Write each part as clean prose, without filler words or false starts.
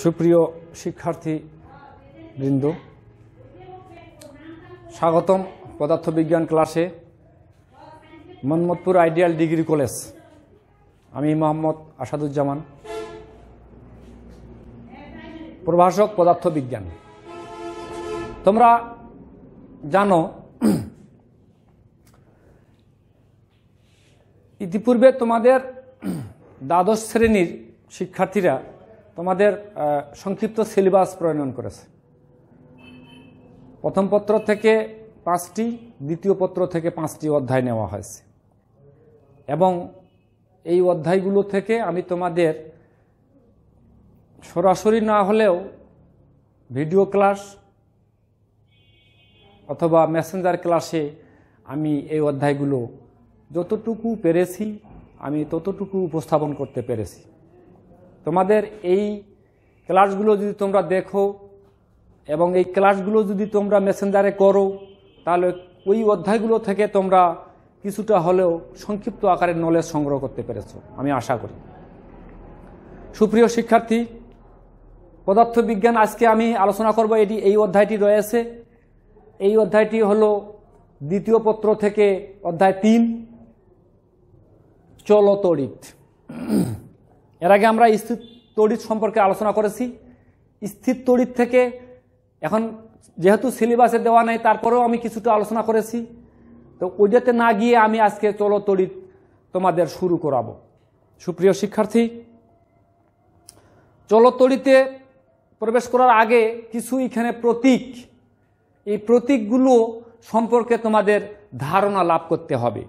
সুপ্রিয় শিক্ষার্থীবৃন্দ, স্বাগতম পদার্থবিজ্ঞান ক্লাসে মোহাম্মদপুর আইডিয়াল ডিগ্রি কলেজ। আমি মোহাম্মদ আসাদুজ্জামান, প্রভাষক পদার্থবিজ্ঞান। তোমরা জানো ইতিপূর্বে তোমাদের দ্বাদশ শ্রেণীর শিক্ষার্থীরা তোমাদের সংক্ষিপ্ত সিলেবাস প্রণয়ন করেছে। প্রথম পত্র থেকে 5টি, দ্বিতীয় পত্র থেকে 5টি অধ্যায় নেওয়া হয়েছে এবং এই অধ্যায়গুলো থেকে আমি তোমাদের সরাসরি না হলেও ভিডিও ক্লাস অথবা মেসেঞ্জার ক্লাসে আমি এই অধ্যায়গুলো যতটুকু পেরেছি আমি ততটুকু উপস্থাপন করতে পেরেছি। তোমাদের এই ক্লাসগুলো যদি তোমরা দেখো এবং এই ক্লাসগুলো যদি তোমরা মেসেঞ্জারে করো, তাহলে ওই অধ্যায়গুলো থেকে তোমরা কিছুটা হলেও সংক্ষিপ্ত আকারে নলেজ সংগ্রহ করতে পেরেছো, আমি আশা করি। সুপ্রিয় শিক্ষার্থী, পদার্থবিজ্ঞান আজকে আমি আলোচনা করব এই অধ্যায়টি রয়েছে। এই অধ্যায়টি হলো দ্বিতীয় পত্র থেকে অধ্যায় 3, চলতড়িৎ। এর আগে আমরা স্থির তড়িৎ সম্পর্কে আলোচনা করেছি। স্থির তড়িৎ থেকে এখন যেহেতু সিলেবাসে দেওয়া নাই, তারপরেও আমি কিছুটা আলোচনা করেছি, তো ওইটাতে না গিয়ে আমি আজকে চলতড়িৎ তোমাদের শুরু করাবো। সুপ্রিয় শিক্ষার্থী, চলতড়িতে প্রবেশ করার আগে কিছু এখানে প্রতীক, এই প্রতীকগুলো সম্পর্কে তোমাদের ধারণা লাভ করতে হবে।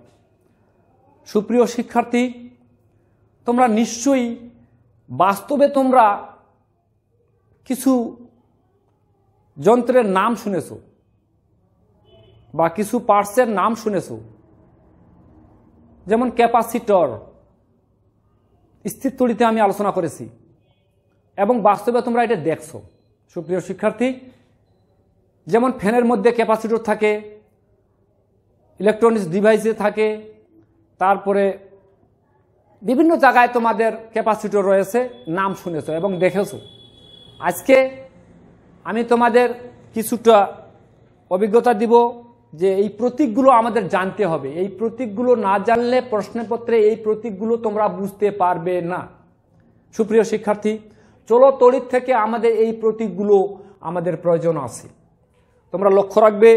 সুপ্রিয় শিক্ষার্থী, তোমরা নিশ্চয়ই বাস্তবে তোমরা কিছু যন্ত্রের নাম শুনেছ বা কিছু পার্টসের নাম শুনেছ, যেমন ক্যাপাসিটর। স্থির তড়িতে আমি আলোচনা করেছি এবং বাস্তবে তোমরা এটা দেখছো। সুপ্রিয় শিক্ষার্থী, যেমন ফ্যানের মধ্যে ক্যাপাসিটর থাকে, ইলেকট্রনিক্স ডিভাইসে থাকে, তারপরে বিভিন্ন জায়গায় তোমাদের ক্যাপাসিটর রয়েছে, নাম শুনেছো এবং দেখেছো। আজকে আমি তোমাদের কিছুটা অভিজ্ঞতা দিব যে এই প্রতীকগুলো আমাদের জানতে হবে। এই প্রতীকগুলো না জানলে প্রশ্নপত্রে এই প্রতীকগুলো তোমরা বুঝতে পারবে না। সুপ্রিয় শিক্ষার্থী, চলতড়িৎ থেকে আমাদের এই প্রতীকগুলো আমাদের প্রয়োজন আছে। তোমরা লক্ষ্য রাখবে,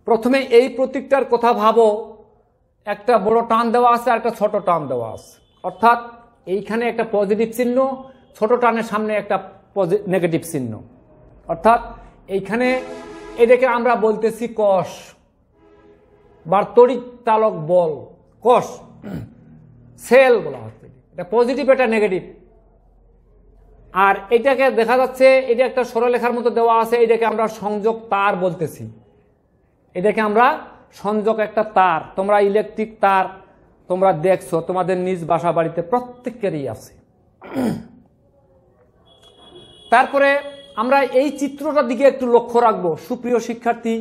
প্রথমে এই প্রতীকটার কথা ভাবো। একটা বড় টান দেওয়া আছে আর একটা ছোট টান দেওয়া আছে, অর্থাৎ এইখানে একটা পজিটিভ চিহ্ন, ছোট টানের সামনে একটা নেগেটিভ চিহ্ন, অর্থাৎ এইখানে এটাকে আমরা বলতেছি কষ বা তড়িৎ চালক বল, কষ সেল বলা হচ্ছে। এটা পজিটিভ, এটা নেগেটিভ। আর এটাকে দেখা যাচ্ছে এটা একটা সরলরেখার মতো দেওয়া আছে, এটাকে আমরা সংযোগ তার বলতেছি। এটাকে আমরা সংযোগ একটা তার। তোমরা ইলেকট্রিক তার তোমরা দেখছো, তোমাদের নিজ বাসা বাড়িতে প্রত্যেকেরই আছে। তারপরে আমরা এই চিত্রটার দিকে একটু লক্ষ্য রাখবো। সুপ্রিয় শিক্ষার্থী,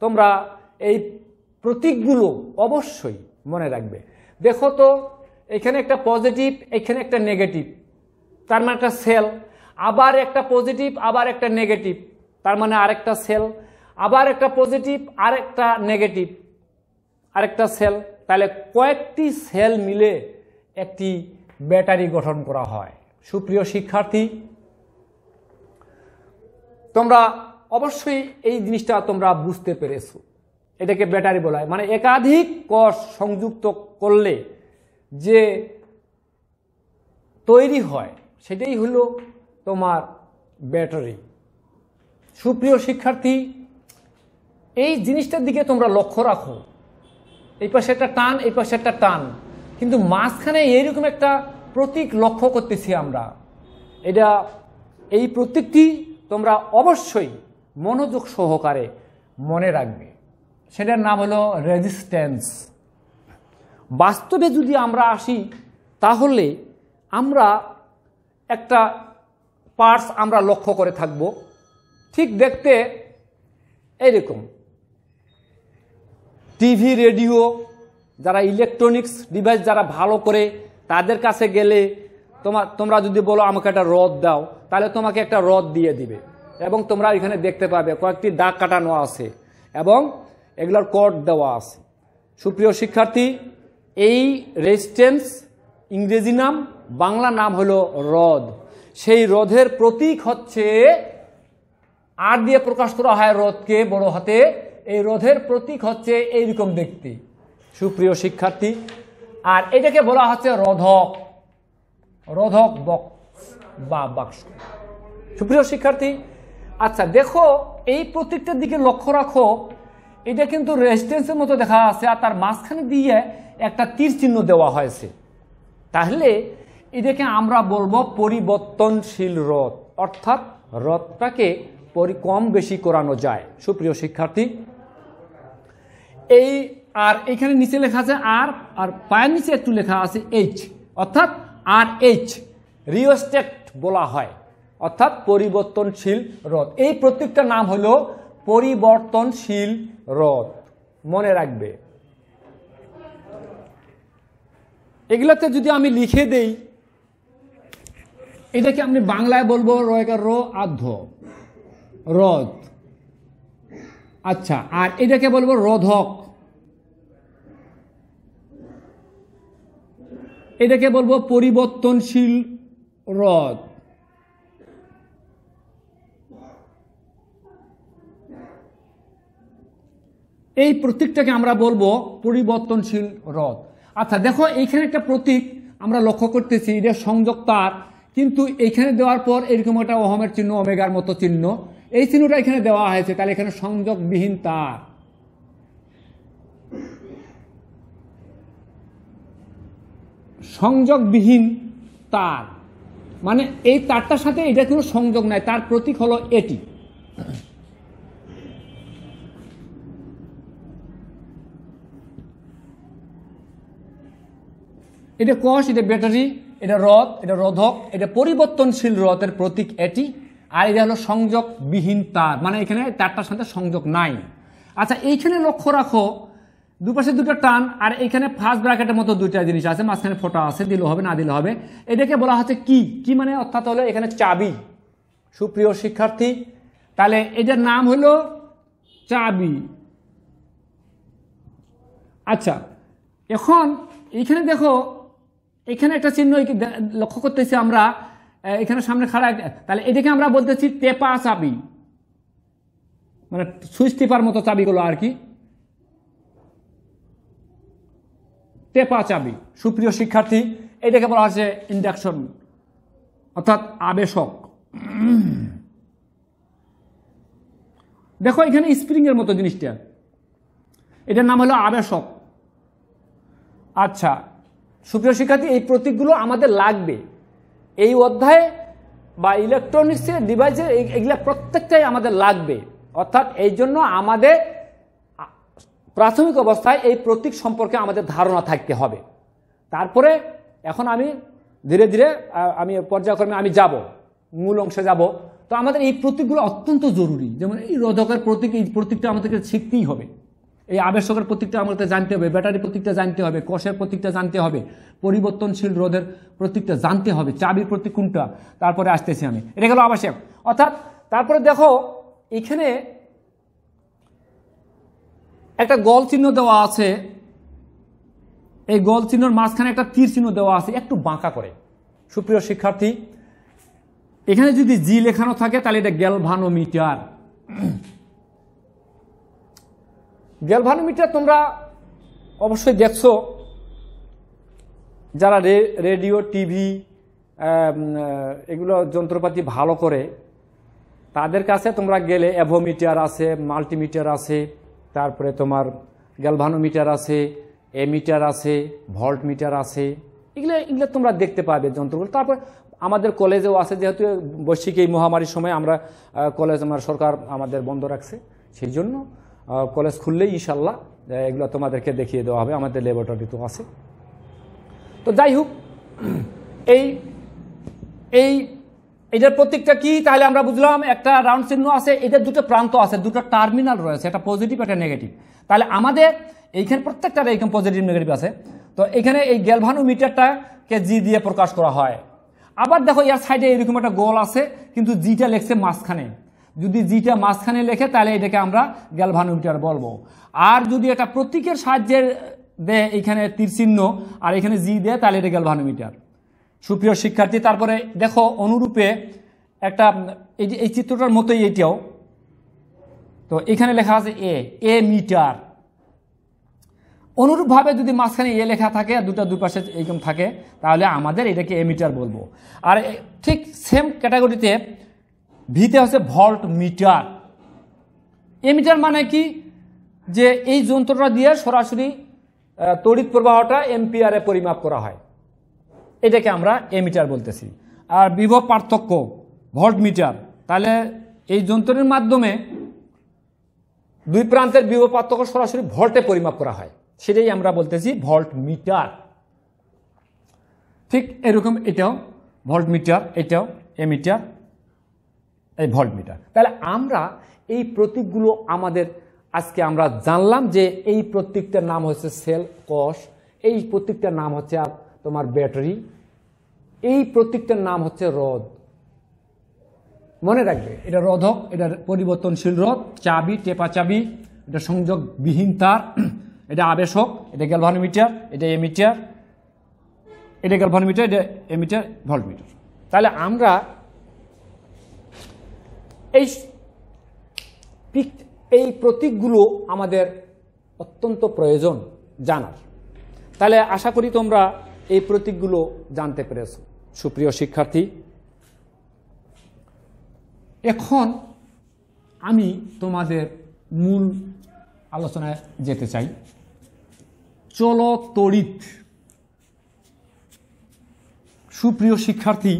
তোমরা এই প্রতীকগুলো অবশ্যই মনে রাখবে। দেখো তো, এখানে একটা পজিটিভ, এখানে একটা নেগেটিভ, তার মানে একটা সেল। আবার একটা পজিটিভ, আবার একটা নেগেটিভ, তার মানে আরেকটা সেল। আবার একটা পজিটিভ, আরেকটা নেগেটিভ, আরেকটা সেল। তাহলে কয়েকটি সেল মিলে একটি ব্যাটারি গঠন করা হয়। সুপ্রিয় শিক্ষার্থী, তোমরা অবশ্যই এই জিনিসটা তোমরা বুঝতে পেরেছো। এটাকে ব্যাটারি বলা হয়, মানে একাধিক কোষ সংযুক্ত করলে যে তৈরি হয় সেটাই হলো তোমার ব্যাটারি। সুপ্রিয় শিক্ষার্থী, এই জিনিসটার দিকে তোমরা লক্ষ্য রাখো। এই পাশে একটা টান, এই পাশে একটা টান, কিন্তু মাঝখানে এইরকম একটা প্রতীক লক্ষ্য করতেছি আমরা। এটা এই প্রতীকটি তোমরা অবশ্যই মনোযোগ সহকারে মনে রাখবে। সেটার নাম হলো রেজিস্ট্যান্স। বাস্তবে যদি আমরা আসি, তাহলে আমরা একটা পার্টস আমরা লক্ষ্য করে থাকব, ঠিক দেখতে এইরকম। টিভি, রেডিও, যারা ইলেকট্রনিক্স ডিভাইস যারা ভালো করে, তাদের কাছে গেলে তোমরা যদি বলো আমাকে একটা রদ দাও, তাহলে তোমাকে একটা রদ দিয়ে দিবে, এবং তোমরা এখানে দেখতে পাবে কয়েকটি দাগ কাটানো আছে এবং এগুলোর কোড দেওয়া আছে। সুপ্রিয় শিক্ষার্থী, এই রেজিস্ট্যান্স ইংরেজি নাম, বাংলা নাম হলো রদ। সেই রথের প্রতীক হচ্ছে, আর দিয়ে প্রকাশ করা হয় রথকে বড় হাতে, এই রথের প্রতীক হচ্ছে এইরকম দেখতে। সুপ্রিয় শিক্ষার্থী, আর এটাকে বলা হচ্ছে রোধক, রোধক বক্স বা বাক্স। সুপ্রিয় শিক্ষার্থী, আচ্ছা দেখো এই প্রতীকটার দিকে লক্ষ্য রাখো, এটা কিন্তু রেজিস্ট্যান্সের মতো দেখা আছে, আর তার মাঝখানে দিয়ে একটা তীর চিহ্ন দেওয়া হয়েছে। তাহলে এটাকে আমরা বলবো পরিবর্তনশীল রথ, অর্থাৎ রথটাকে কম বেশি করানো যায়। সুপ্রিয় শিক্ষার্থী, এই আর এখানে নিচে লেখা আছে আর পায়ের নিচে একটু লেখা আছে এইচ, অর্থাৎ RH রিওস্ট্যাট বলা হয়, অর্থাৎ পরিবর্তনশীল রথ। এই প্রতীকটার নাম হলো পরিবর্তনশীল রথ, মনে রাখবে। এগুলাতে যদি আমি লিখে দেই, এটাকে আমি বাংলায় বলবো আধ্য রথ। আচ্ছা, আর এটাকে বলবো রোধক, এটাকে বলবো পরিবর্তনশীল রথ। এই প্রতীকটাকে আমরা বলবো পরিবর্তনশীল রথ। আচ্ছা দেখো, এইখানে একটা প্রতীক আমরা লক্ষ্য করতেছি, এটা সংযোগ তার, কিন্তু এইখানে দেওয়ার পর এরকম একটা ওহমের চিহ্ন, ওমেগার মতো চিহ্ন, এই চিহ্নটা এখানে দেওয়া হয়েছে, তাহলে এখানে সংযোগবিহীন তার। সংযোগবিহীন তার মানে এই তারটার সাথে এটা কোনো সংযোগ নাই, তার প্রতীক হলো এটি। এটা কোষ, এটা ব্যাটারি, এটা রথ, এটা রোধক, এটা পরিবর্তনশীল রথের প্রতীক এটি, আর এটা হলো সংযোগবিহীন তার, মানে এখানে তারটার সাথে সংযোগ নাই। আচ্ছা এইখানে লক্ষ্য রাখো, দুপাশে দুটো টান, আর এখানে ফার্স্ট ব্র্যাকেটের মতো দুইটা জিনিস আছে, মাঝখানে ফোঁটা আছে, দিলে হবে না দিলে হবে। এটাকে বলা হচ্ছে কি মানে অর্থাৎ হলো এখানে চাবি। সুপ্রিয় শিক্ষার্থী, তাহলে এটার নাম হলো চাবি। আচ্ছা এখন এইখানে দেখো, এখানে একটা চিহ্ন লক্ষ্য করতেছি আমরা, এখানে সামনে খাড়া, তাহলে এটাকে আমরা বলতেছি টেপা চাবি, মানে সুইচ টেপার মতো চাবিগুলো আর কি, টেপা চাবি। সুপ্রিয় শিক্ষার্থী, এটাকে বলা হচ্ছে ইন্ডাকশন, অর্থাৎ আবেশক। দেখো এখানে স্প্রিং এর মতো জিনিসটা, এটার নাম হলো আবেশক। আচ্ছা সুপ্রিয় শিক্ষার্থী, এই প্রতীকগুলো আমাদের লাগবে এই অধ্যায়ে বা ইলেকট্রনিক্সের ডিভাইসে, এগুলা প্রত্যেকটাই আমাদের লাগবে। অর্থাৎ এই জন্য আমাদের প্রাথমিক অবস্থায় এই প্রতীক সম্পর্কে আমাদের ধারণা থাকতে হবে। তারপরে এখন আমি ধীরে ধীরে আমি পর্যায়ক্রমে আমি যাব, মূল অংশে যাব। তো আমাদের এই প্রতীকগুলো অত্যন্ত জরুরি, যেমন এই রোধকের প্রতীক, এই প্রতীকটা আমাদেরকে শিখতেই হবে। এই আবেশকের প্রতীকটা আমাদের জানতে হবে, ব্যাটারি প্রতীকটা জানতে হবে, কোষের প্রতীকটা জানতে হবে, পরিবর্তনশীল রোধের প্রতীকটা জানতে হবে, চাবির প্রতীক কোনটা, তারপরে আসতেছি আমি। এটা গেল আবশ্যক। অর্থাৎ তারপরে দেখো এখানে একটা গোল চিহ্ন দেওয়া আছে, এই গোল চিহ্নের মাঝখানে একটা তীর চিহ্ন দেওয়া আছে একটু বাঁকা করে। সুপ্রিয় শিক্ষার্থী, এখানে যদি জি লেখানো থাকে তাহলে এটা গ্যালভানোমিটার। গ্যালভানোমিটার তোমরা অবশ্যই দেখছো, যারা রেডিও টিভি এগুলো যন্ত্রপাতি ভালো করে, তাদের কাছে তোমরা গেলে অ্যাভোমিটার আছে, মাল্টিমিটার আছে, তারপরে তোমার গ্যালভানোমিটার আছে, এমিটার আছে, ভল্ট মিটার আছে, এগুলো তোমরা দেখতে পাবে যন্ত্রগুলো। তারপর আমাদের কলেজেও আছে, যেহেতু বৈশ্বিক এই মহামারীর সময় আমরা কলেজ, আমার সরকার আমাদের বন্ধ রাখছে, সেই জন্য কলেজ খুললেই ইনশাল্লাহ এগুলো তোমাদেরকে দেখিয়ে দেওয়া হবে, আমাদের ল্যাবরেটরি তো আছে। তো যাই হোক, এটার প্রতীকটা কি তাহলে আমরা বুঝলাম, একটা রাউন্ড চিহ্ন আছে, এটার দুটো প্রান্ত আছে, দুটো টার্মিনাল রয়েছে, একটা পজিটিভ একটা নেগেটিভ। তাহলে আমাদের এইখানে প্রত্যেকটার এইরকম পজিটিভ নেগেটিভ আছে। তো এখানে এই গ্যালভানোমিটারটাকে জি দিয়ে প্রকাশ করা হয়, আবার দেখো এর সাইডে এরকম একটা গোল আছে, কিন্তু জিটা লেখছে মাঝখানে। যদি জিটা মাঝখানে লেখে তাহলে এটাকে আমরা গ্যালভানোমিটার বলবো। আর যদি এটা প্রতীকের সাহায্যে দেয়, এখানে তীর চিহ্ন আর এখানে জি দেয়, তাহলে এটা গ্যালভানোমিটার। সুপ্রিয় শিক্ষার্থী, তারপরে দেখো অনুরূপে একটা এই চিত্রটার মতোই এটাও, তো এখানে লেখা আছে এ মিটার। অনুরূপভাবে যদি মাঝখানে এ লেখা থাকে আর দুই পাশে এইরকম থাকে, তাহলে আমাদের এটাকে এ মিটার বলবো। আর ঠিক সেম ক্যাটাগরিতে ভিতে হচ্ছে ভল্ট মিটার। এ মিটার মানে কি, যে এই যন্ত্রটা দিয়ে সরাসরি তড়িৎ প্রবাহটা এম্পিয়ারে পরিমাপ করা হয়, এটাকে আমরা এ মিটার বলতেছি। আর বিভব পার্থক্য ভল্ট মিটার, তাহলে এই যন্ত্রের মাধ্যমে দুই প্রান্তের বিভব পার্থক্য সরাসরি ভল্টে পরিমাপ করা হয়, সেটাই আমরা বলতেছি ভল্ট মিটার। ঠিক এরকম এটাও ভল্ট মিটার, এটাও এ মিটার, এই ভল্ট মিটার। তাহলে আমরা এই প্রতীকগুলো আমাদের আজকে আমরা জানলাম যে এই প্রতীকটার নাম হচ্ছে সেল কোষ, এই প্রতীকটার নাম হচ্ছে তোমার ব্যাটারি, এই প্রতীকটার নাম হচ্ছে রোধ। মনে রাখবে এটা রোধক, এটা পরিবর্তনশীল রোধ, চাবি টেপা চাবি, এটা সংযোগবিহীন তার, এটা আবেশক, এটা গ্যালভানোমিটার, এটা এমিটার, এটা গ্যালভানোমিটার, এটা এমিটার, ভল্টমিটার। তাহলে আমরা এই প্রতীকগুলো আমাদের অত্যন্ত প্রয়োজন জানার। তাহলে আশা করি তোমরা এই প্রতীকগুলো জানতে পেরেছো। সুপ্রিয় শিক্ষার্থী, এখন আমি তোমাদের মূল আলোচনায় যেতে চাই। চলো তড়িৎ। সুপ্রিয় শিক্ষার্থী,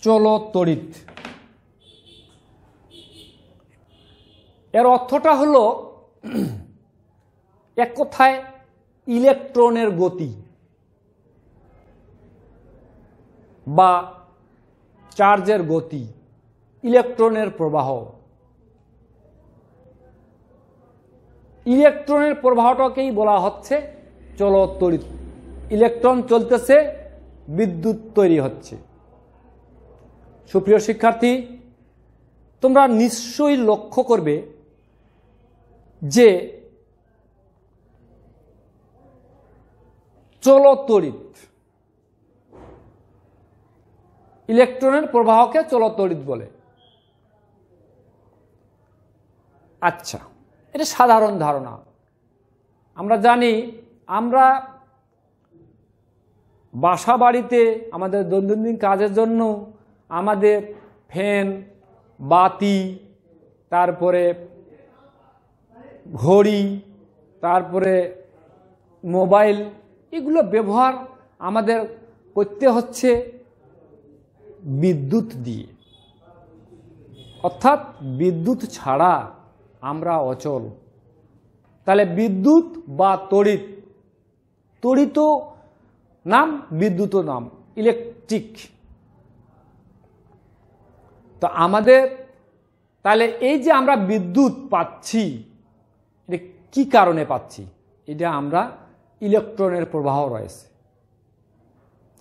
চলো তড়িৎ এর অর্থটা হলো এক কথায় ইলেকট্রনের গতি বা চার্জের গতি, ইলেকট্রনের প্রবাহ। ইলেকট্রনের প্রবাহটাকেই বলা হচ্ছে চলৎ তড়িৎ। ইলেকট্রন চলতেছে, বিদ্যুৎ তৈরি হচ্ছে। সুপ্রিয় শিক্ষার্থী, তোমরা নিশ্চয়ই লক্ষ্য করবে যে চলৎ তড়িৎ, ইলেকট্রনের প্রবাহকে চলৎ তড়িৎ বলে। আচ্ছা, এটা সাধারণ ধারণা। আমরা জানি, আমরা বাসা বাড়িতে আমাদের দৈনন্দিন কাজের জন্য আমাদের ফ্যান, বাতি, তারপরে ঘড়ি, তারপরে মোবাইল, এগুলো ব্যবহার আমাদের করতে হচ্ছে বিদ্যুৎ দিয়ে। অর্থাৎ বিদ্যুৎ ছাড়া আমরা অচল। তাহলে বিদ্যুৎ বা তড়িৎ, তড়িৎ নাম, বিদ্যুৎ নাম, ইলেকট্রিক। তো আমাদের তাহলে এই যে আমরা বিদ্যুৎ পাচ্ছি, এটা কি কারণে পাচ্ছি? এটা আমরা ইলেকট্রনের প্রবাহ রয়েছে,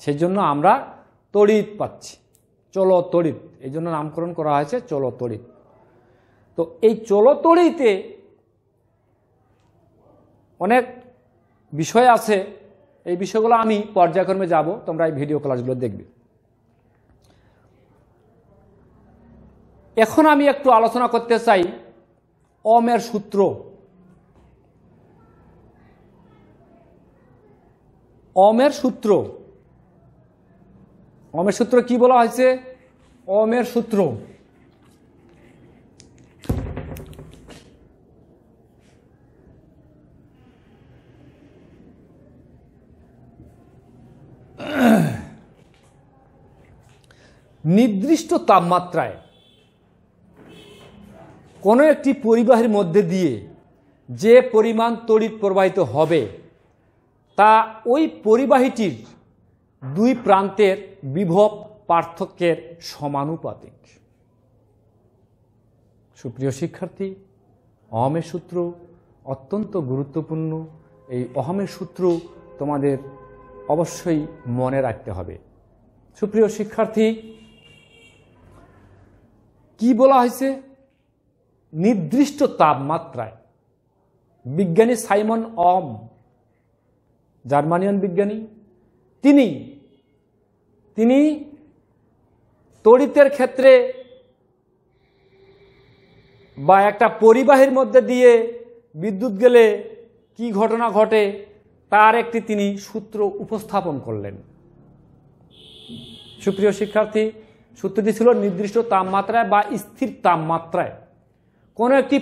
সেজন্য আমরা তড়িৎ পাচ্ছি, চলৎ তড়িৎ। এই জন্য নামকরণ করা হয়েছে চলৎ তড়িৎ। তো এই চলৎ তড়িতে অনেক বিষয় আছে, এই বিষয়গুলো আমি পর্যায়ক্রমে যাব, তোমরা এই ভিডিও ক্লাসগুলো দেখবে। এখন আমি একটু আলোচনা করতে চাই ওহমের সূত্র। ওহমের সূত্র, ওহমের সূত্র কি বলা হয়েছে? ওহমের সূত্র নির্দিষ্ট তাপমাত্রায় কোনো একটি পরিবাহীর মধ্যে দিয়ে যে পরিমাণ তড়িৎ প্রবাহিত হবে তা ওই পরিবাহীটির দুই প্রান্তের বিভব পার্থক্যের সমানুপাতিক। সুপ্রিয় শিক্ষার্থী, ওহমের সূত্র অত্যন্ত গুরুত্বপূর্ণ। এই ওহমের সূত্র তোমাদের অবশ্যই মনে রাখতে হবে। সুপ্রিয় শিক্ষার্থী, কি বলা হয়েছে? নির্দিষ্ট তাপমাত্রায়। বিজ্ঞানী সাইমন ওহম, জার্মানিয়ান বিজ্ঞানী, তিনি তড়িতের ক্ষেত্রে বা একটা পরিবাহীর মধ্যে দিয়ে বিদ্যুৎ গেলে কি ঘটনা ঘটে তার একটি তিনি সূত্র উপস্থাপন করলেন। সুপ্রিয় শিক্ষার্থী, সূত্রটি ছিল নির্দিষ্ট তাপমাত্রায় বা স্থির তাপমাত্রায় কোনো একটি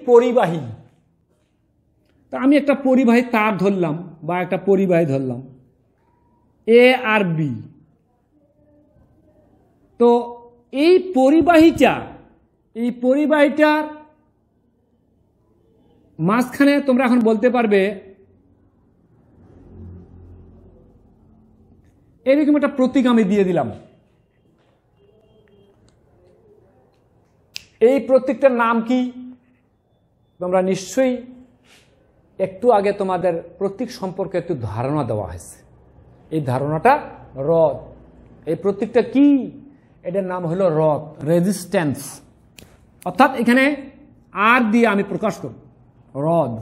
পরিবাহী তা আমি একটা পরিবাহী তার ধরলাম বা একটা পরিবাহী ধরলাম এ আর বি। তো এই পরিবাহীটার মাঝখানে তোমরা এখন বলতে পারবে এরকম একটা প্রতীক আমি দিয়ে দিলাম। এই প্রতীকটার নাম কি? তোমরা নিশ্চয়ই একটু আগে তোমাদের প্রতীক সম্পর্কে একটু ধারণা দেওয়া হয়েছে। এই ধারণাটা রদ। এই প্রতীকটা কি? এটার নাম হলো রদ, রেজিস্ট্যান্স। অর্থাৎ এখানে আর দিয়ে আমি প্রকাশ করব, রদ।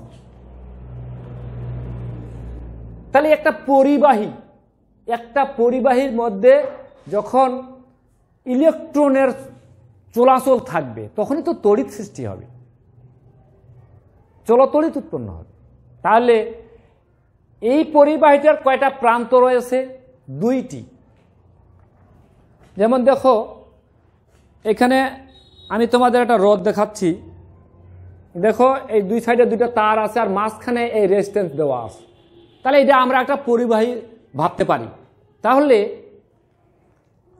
তাহলে একটা পরিবাহীর মধ্যে যখন ইলেকট্রনের চলাচল থাকবে তখনই তো তড়িৎ সৃষ্টি হবে, চলতড়িৎ উৎপন্ন হবে। তাহলে এই পরিবাহীটার কয়টা প্রান্ত রয়েছে? দুইটি। যেমন দেখো, এখানে আমি তোমাদের একটা রড দেখাচ্ছি। দেখো, এই দুই সাইডে দুইটা তার আছে আর মাঝখানে এই রেজিস্ট্যান্স দেওয়া আছে। তাহলে এটা আমরা একটা পরিবাহী ভাবতে পারি। তাহলে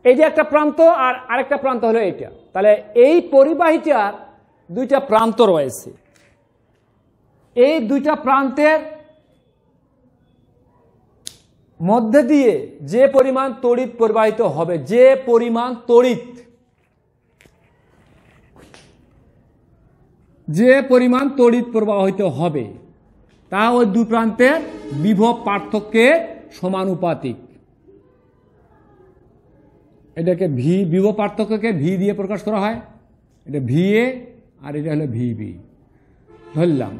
এই যে একটা প্রান্ত আর আরেকটা প্রান্ত হলো এইটা। তাহলে এই পরিবাহীটার দুইটা প্রান্ত রয়েছে। এই দুইটা প্রান্তের মধ্যে দিয়ে যে পরিমাণ তড়িৎ প্রবাহিত হবে, যে পরিমাণ তড়িৎ প্রবাহিত হবে তা ওই দুই প্রান্তের বিভব পার্থক্যের সমানুপাতিক। এটাকে বিভব পার্থক্যকে ভি দিয়ে প্রকাশ করা হয়। এটা ভি এ আর এটা হলো ভিবি। ধরলাম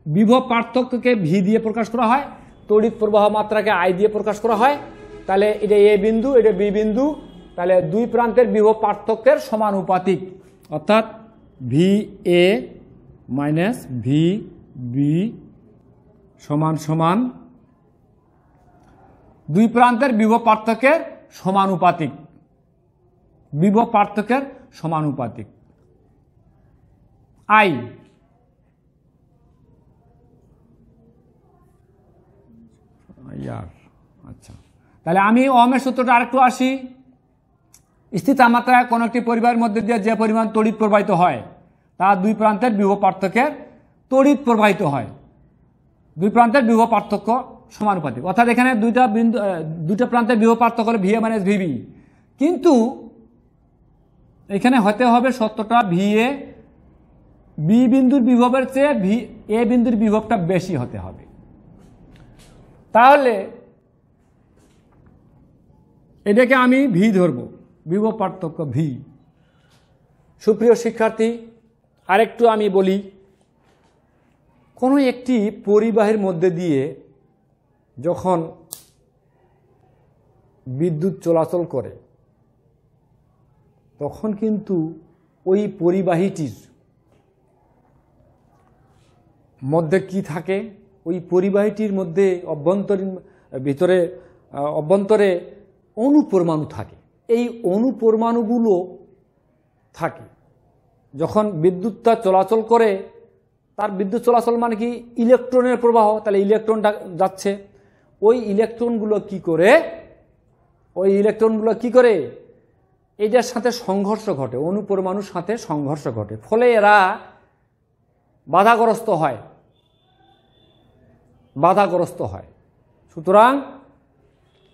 বিভব পার্থক্যকে ভি দিয়ে প্রকাশ করা হয়, তড়িৎ প্রবাহ মাত্রাকে আই দিয়ে প্রকাশ করা হয়। তাহলে এটা এ বিন্দু, এটা বি বিন্দু। তাহলে দুই প্রান্তের বিভব পার্থক্যের সমানুপাতিক, অর্থাৎ V A minus V B সমান সমান দুই প্রান্তের বিভব পার্থক্যের সমানুপাতিক। বিভব পার্থক্যের সমানুপাতিক আই। আচ্ছা, তাহলে আমি ওহমের সূত্রটা আরেকটু আসি। স্থির তাপমাত্রায় কোন একটি পরিবাহের মধ্যে দিয়ে যে পরিমাণ তড়িৎ প্রবাহিত হয় তা দুই প্রান্তের বিভব পার্থক্যের তড়িৎ প্রবাহিত হয়। দুই প্রান্তের বিভব পার্থক্য সমানুপাতিক, অর্থাৎ এখানে দুইটা প্রান্তের বিভব পার্থক্য হলো ভি এ মাইনাস ভিবি। কিন্তু এখানে হতে হবে সত্যটা ভি এ বি বিন্দুর বিভবের চেয়ে ভি এ বিন্দুর বিভবটা বেশি হতে হবে। তাহলে এটাকে আমি ভি ধরব, বিভব পার্থক্য ভি। সুপ্রিয় শিক্ষার্থী, আরেকটু আমি বলি, কোনো একটি পরিবাহের মধ্যে দিয়ে যখন বিদ্যুৎ চলাচল করে তখন কিন্তু ওই পরিবাহীটির মধ্যে কি থাকে? ওই পরিবাহীটির মধ্যে অভ্যন্তরে অণুপরমাণু থাকে। এই অণুপরমাণুগুলো থাকে যখন বিদ্যুৎটা চলাচল করে। তার বিদ্যুৎ চলাচল মানে কি? ইলেকট্রনের প্রবাহ। তাহলে ইলেকট্রনটা যাচ্ছে, ওই ইলেকট্রনগুলো কি করে এটার সাথে সংঘর্ষ ঘটে, অণুপরমাণুর সাথে সংঘর্ষ ঘটে, ফলে এরা বাধাগ্রস্ত হয়। সুতরাং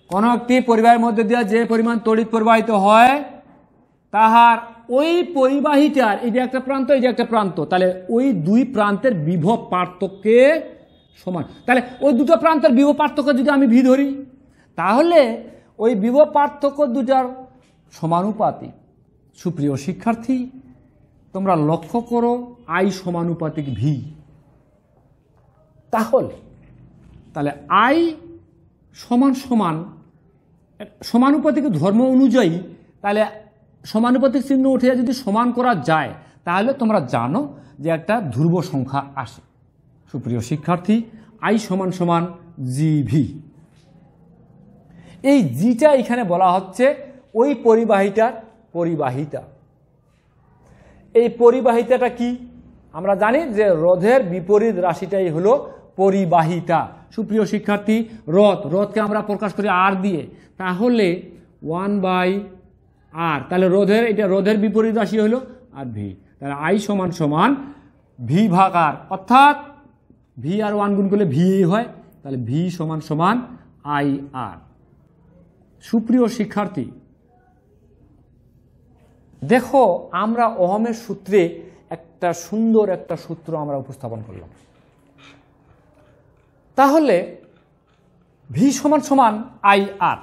কোন একটি পরিবাহের মধ্যে দিয়ে যে পরিমাণ তড়িৎ প্রবাহিত হয় তাহার ওই পরিবাহীটার, এই যে একটা প্রান্ত, এই যে একটা প্রান্ত, তাহলে ওই দুই প্রান্তের বিভব পার্থক্যের সমান। তাহলে ওই দুটো প্রান্তের বিভব পার্থক্য যদি আমি ভি ধরি, তাহলে ওই বিভব পার্থক্য দুটার সমানুপাতিক। সুপ্রিয় শিক্ষার্থী, তোমরা লক্ষ্য করো আই সমানুপাতিক ভি। তাহলে আই সমান সমান সমানুপাতিক ধর্ম অনুযায়ী, তাহলে সমানুপাতিক চিহ্ন উঠে যদি সমান করা যায়, তাহলে তোমরা জানো যে একটা ধ্রুব সংখ্যা আসে। সুপ্রিয় শিক্ষার্থী, আই সমান সমান জি ভি। এই জিটা এখানে বলা হচ্ছে ওই পরিবাহিতার পরিবাহিতা। এই পরিবাহিতাটা কি? আমরা জানি যে রোধের বিপরীত রাশিটাই হলো পরিবাহিতা। সুপ্রিয় শিক্ষার্থী, রোধকে আমরা প্রকাশ করি আর দিয়ে, তাহলে 1/r। তাহলে রোধের বিপরীত রাশি হলো আর ভি। তাহলে আই সমান সমান ভি ভাগ আর, অর্থাৎ ভি আর 1 গুণ করলে ভি হয়। তাহলে ভি সমান সমান আই আর। সুপ্রিয় শিক্ষার্থী, দেখো আমরা ওহমের সূত্রে একটা সুন্দর একটা সূত্র আমরা উপস্থাপন করলাম। তাহলে ভি সমান সমান আই আর।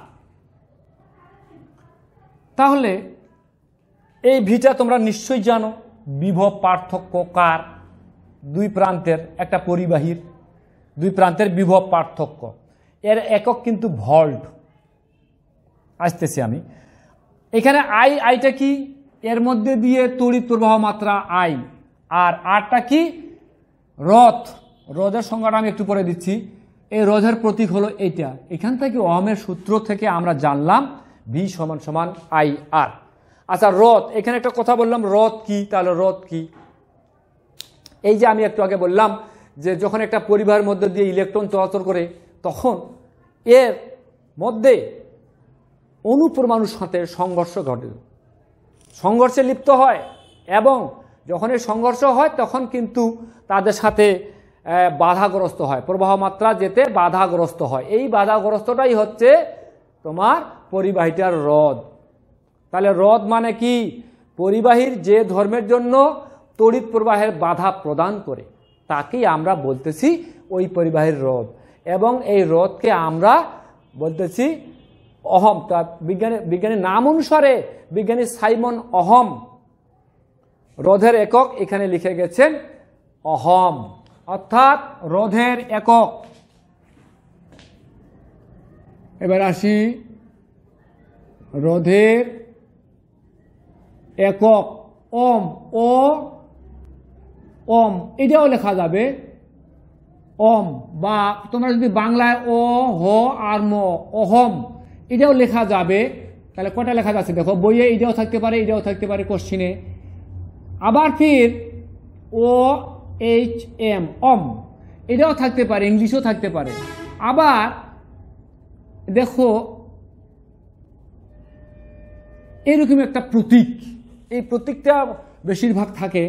তাহলে এই ভিটা তোমরা নিশ্চয়ই জানো, বিভব পার্থক্য কার? দুই প্রান্তের, একটা পরিবাহীর দুই প্রান্তের বিভব পার্থক্য। এর একক কিন্তু ভোল্ট। আসতেছি আমি এখানে। আইটা কি? এর মধ্যে দিয়ে তড়িৎ প্রবাহ মাত্রা আই। আর আরটা কি? রোধের সংজ্ঞাটা আমি একটু পরে দিচ্ছি। এই রোধের প্রতীক হলো এইটা। এখান থেকে ওহমের সূত্র থেকে আমরা জানলাম ভি সমান সমান আই আর। আচ্ছা, রোধ, এখানে একটা কথা বললাম, রোধ কি? তাহলে রোধ কি? এই যে আমি একটু আগে বললাম যে যখন একটা পরিবাহের মধ্যে দিয়ে ইলেকট্রন চলাচল করে, তখন এর মধ্যে অনুপরমাণুর সাথে সংঘর্ষ ঘটে, সংঘর্ষে লিপ্ত হয়, এবং যখন এই সংঘর্ষ হয় তখন কিন্তু তাদের সাথে বাধাগ্রস্ত হয়, প্রবাহ মাত্রা যেতে বাধাগ্রস্ত হয়। এই বাধাগ্রস্তটাই হচ্ছে তোমার পরিবাহিতার রোধ। তাহলে রোধ মানে কি? পরিবাহীর যে ধর্মের জন্য তড়িৎ প্রবাহের বাধা প্রদান করে, তাকেই আমরা বলতেছি ওই পরিবাহীর রোধ। এবং এই রোধকে আমরা বলতেছি অহম। তা বিজ্ঞানীর নাম অনুসারে বিজ্ঞানী সাইমন অহম রোধের একক এখানে লিখে গেছেন অহম, অর্থাৎ রোধের একক। এবার আসি রোধের একক ওম। ওম এটাও লেখা যাবে ওম, বা তোমরা যদি বাংলায় ও হ আর ম, অহম, এটাও লেখা যাবে। তাহলে কটা লেখা যাচ্ছে দেখো, বইয়ে এটাও থাকতে পারে, এটাও থাকতে পারে, কোশ্চিনে। আবার ফির ও এইচ এম, ওম, এটাও থাকতে পারে, ইংলিশও থাকতে পারে। আবার দেখো এরকম একটা প্রতীক, এই প্রতীকটা বেশিরভাগ থাকে।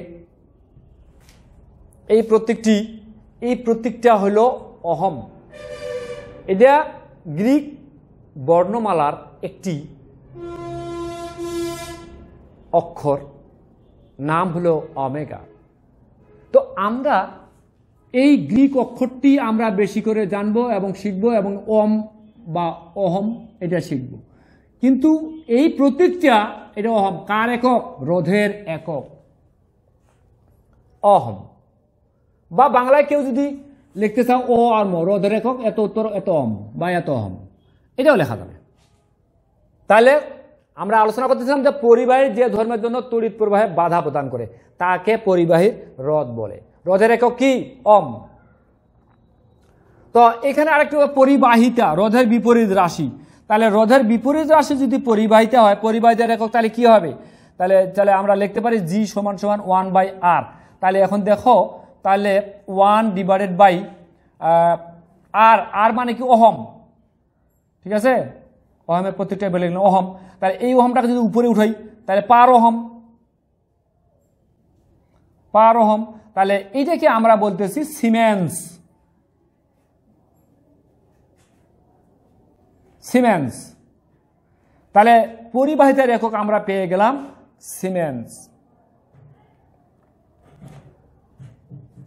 এই প্রতীকটা হলো অহম। এটা গ্রিক বর্ণমালার একটি অক্ষর, নাম হলো ওমেগা। তো আমরা এই গ্রিক অক্ষরটি আমরা বেশি করে জানবো এবং শিখব, এবং ওম বা অহম এটা শিখব। কিন্তু এই প্রতীকটা, এটা অহম কার একক? রোধের একক, অহম। বা বাংলায় কেউ যদি লিখতে চাও ও আর ম, রোধের একক এত উত্তর এত অম বা এত অহম, এটাও লেখা যাবে। তাহলে আমরা আলোচনা করতেছিলাম যে পরিবাহীর যে ধর্মের জন্য তড়িৎ প্রবাহে বাধা প্রদান করে, তাকে পরিবাহীর রোধ বলে। রোধের একক কি? অম। তো এখানে আরেকটু পরিবাহিতা, রোধের বিপরীত রাশি। তাহলে রোধের বিপরীত রাশি যদি পরিবাহিতা হয়, পরিবাহিতার একক তাহলে কি হবে? তাহলে আমরা লিখতে পারি জি সমান সমান 1/r। তাহলে এখন দেখো, তাহলে 1/r মানে কি? অহম। ঠিক আছে, অহমের প্রত্যেকটা বলে গেলাম অহম। তাহলে এই অহমটাকে যদি উপরে উঠাই, তাহলে পার অহম। তাহলে এইটাকে আমরা বলতেছি সিমেন্স। তাহলে পরিবাহিতার একক আমরা পেয়ে গেলাম সিমেন্স।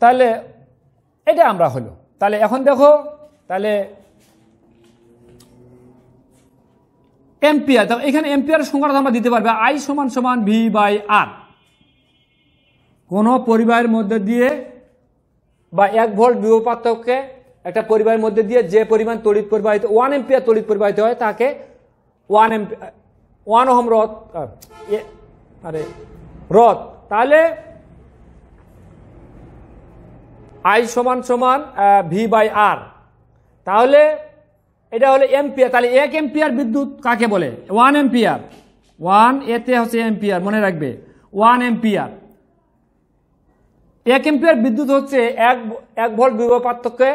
তাহলে এটা আমরা হলো। তাহলে এখন দেখো, তাহলে এম্পিয়ার, এখানে এম্পিয়ারের সংখ্যাটা আমরা দিতে পারবে I সমান সমান V/R। কোন পরিবাহের মধ্যে দিয়ে বা 1 ভোল্ট বিভব পার্থক্যে একটা পরিবাহের মধ্যে দিয়ে যে পরিমাণ তড়িৎ প্রবাহিত 1 এম্পিয়ার তড়িৎ প্রবাহিত হয় তাকে 1 ওহম রোধ তাহলে I সমান সমান V/R। তাহলে এটা হলো এম্পিয়ার। তাহলে 1 এম্পিয়ার বিদ্যুৎ কাকে বলে? 1 এম্পিয়ার। 1 এতে হচ্ছে এম্পিয়ার, মনে রাখবে 1 এম্পিয়ার। 1 এম্পিয়ার বিদ্যুৎ হচ্ছে 1 ভোল্ট বিভব পার্থক্যে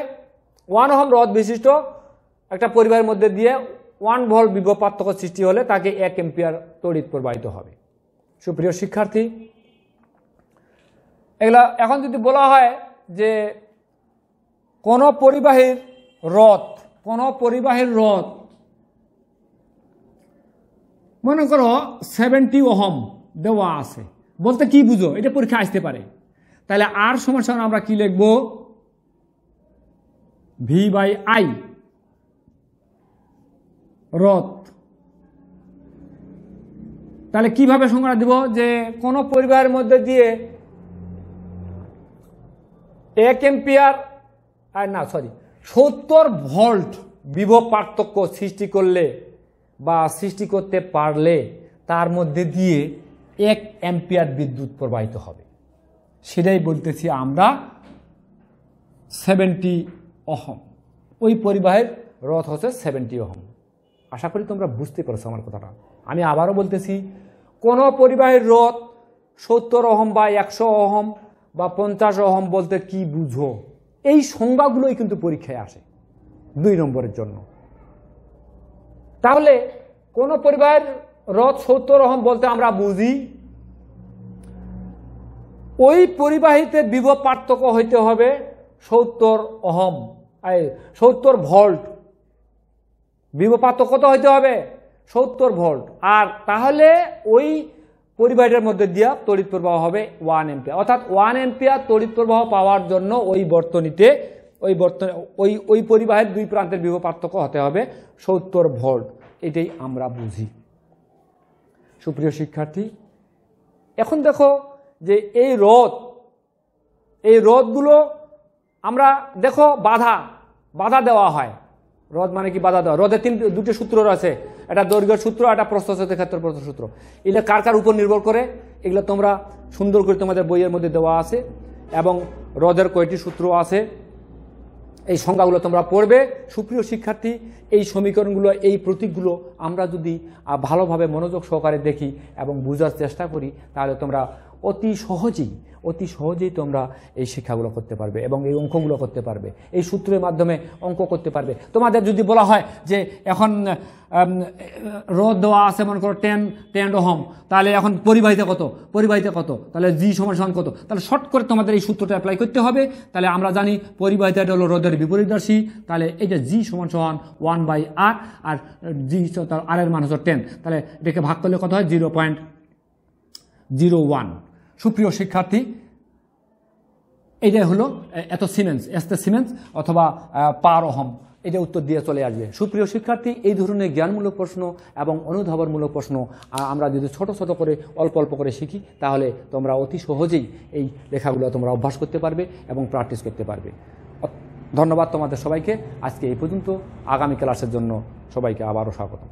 1 ওহম রোধ বিশিষ্ট একটা পরিবাহের মধ্যে দিয়ে 1 ভোল্ট বিভব পার্থক্য সৃষ্টি হলে তাকে 1 এম্পিয়ার তড়িৎ প্রবাহিত হবে। সুপ্রিয় শিক্ষার্থী, এগুলা এখন যদি বলা হয় যে কোন পরিবাহীর রোধ মনে করো 70 ওহম দেওয়া আছে, বলতে কি বুঝো? এটা পরীক্ষা আসতে পারে। তাহলে আর সমান আমরা কি লিখব? V/I রোধ। তাহলে কিভাবে সংখ্যা দিব? যে কোন পরিবাহের মধ্যে দিয়ে 1 এম্পিয়ার 70 ভোল্ট বিভব পার্থক্য সৃষ্টি করলে বা সৃষ্টি করতে পারলে তার মধ্যে দিয়ে 1 এম্পিয়ার বিদ্যুৎ প্রবাহিত হবে। সেটাই বলতেছি আমরা 70 ওহম। ওই পরিবাহের রোধ হচ্ছে 70 ওহম। আশা করি তোমরা বুঝতে পারছো আমার কথাটা। আমি আবারও বলতেছি, কোন পরিবাহের রোধ 70 ওহম বা 100 ওহম বা 50 ওহম বলতে কি বুঝো? এই সংজ্ঞাগুলোই কিন্তু পরীক্ষায় আসে 2 নম্বরের জন্য। তাহলে কোন পরিবাহের রোধ 70 ওহম বলতে আমরা বুঝি ওই পরিবাহীতে বিভব পার্থক্য হইতে হবে 70 ওহম, 70 ভোল্ট। বিভব পার্থক্য কত হইতে হবে? 70 ভোল্ট। আর তাহলে ওই পরিবাহীর মধ্যে দিয়ে তড়িৎ প্রবাহ হবে 1 এম্পিয়ার। অর্থাৎ 1 এম্পিয়ার তড়িৎ প্রবাহ পাওয়ার জন্য ওই বর্তনীতে ওই পরিবাহের 2 প্রান্তের বিভব পার্থক্য হতে হবে 70 ভোল্ট। এটাই আমরা বুঝি। সুপ্রিয় শিক্ষার্থী, এখন দেখো যে এই রোধগুলো আমরা দেখো বাধা দেওয়া হয়। রোধ মানে কি? বাধা দেওয়া। রোধের 2টি সূত্র আছে, একটা দৈর্ঘ্যের সূত্র, একটা প্রস্থচ্ছেদের ক্ষেত্রফলের সূত্র। এগুলো কার উপর নির্ভর করে? এগুলো তোমরা সুন্দর করে তোমাদের বইয়ের মধ্যে দেওয়া আছে এবং রোধের কয়টি সূত্র আছে এই সংজ্ঞাগুলো তোমরা পড়বে। সুপ্রিয় শিক্ষার্থী, এই সমীকরণগুলো, এই প্রতীকগুলো আমরা যদি ভালোভাবে মনোযোগ সহকারে দেখি এবং বোঝার চেষ্টা করি তাহলে তোমরা অতি সহজেই তোমরা এই শিক্ষাগুলো করতে পারবে এবং এই অঙ্কগুলো করতে পারবে, এই সূত্রের মাধ্যমে অঙ্ক করতে পারবে। তোমাদের যদি বলা হয় যে এখন রোধ দেওয়া আছে মনে করো 10 ওহম, তাহলে এখন পরিবাহিতা কত, তাহলে G সমান কত, তাহলে শর্ট করে তোমাদের এই সূত্রটা অ্যাপ্লাই করতে হবে। তাহলে আমরা জানি পরিবাহিতাটা হলো রোধের বিপরীত রাশি। তাহলে এই যে G সমান 1/R আর G আর এর মান হচ্ছে 10, তাহলে এটাকে ভাগ করলে কত হয়? 0.01। সুপ্রিয় শিক্ষার্থী, এইটাই হলো এত সিমেন্স, সিমেন্স অথবা পার ওহম, এটা উত্তর দিয়ে চলে আসবে। সুপ্রিয় শিক্ষার্থী, এই ধরনের জ্ঞানমূলক প্রশ্ন এবং অনুধাবনমূলক প্রশ্ন আমরা যদি ছোট করে অল্প করে শিখি তাহলে তোমরা অতি সহজেই এই লেখাগুলো তোমরা অভ্যাস করতে পারবে এবং প্র্যাকটিস করতে পারবে। ধন্যবাদ তোমাদের সবাইকে। আজকে এই পর্যন্ত। আগামী ক্লাসের জন্য সবাইকে আবারও স্বাগত।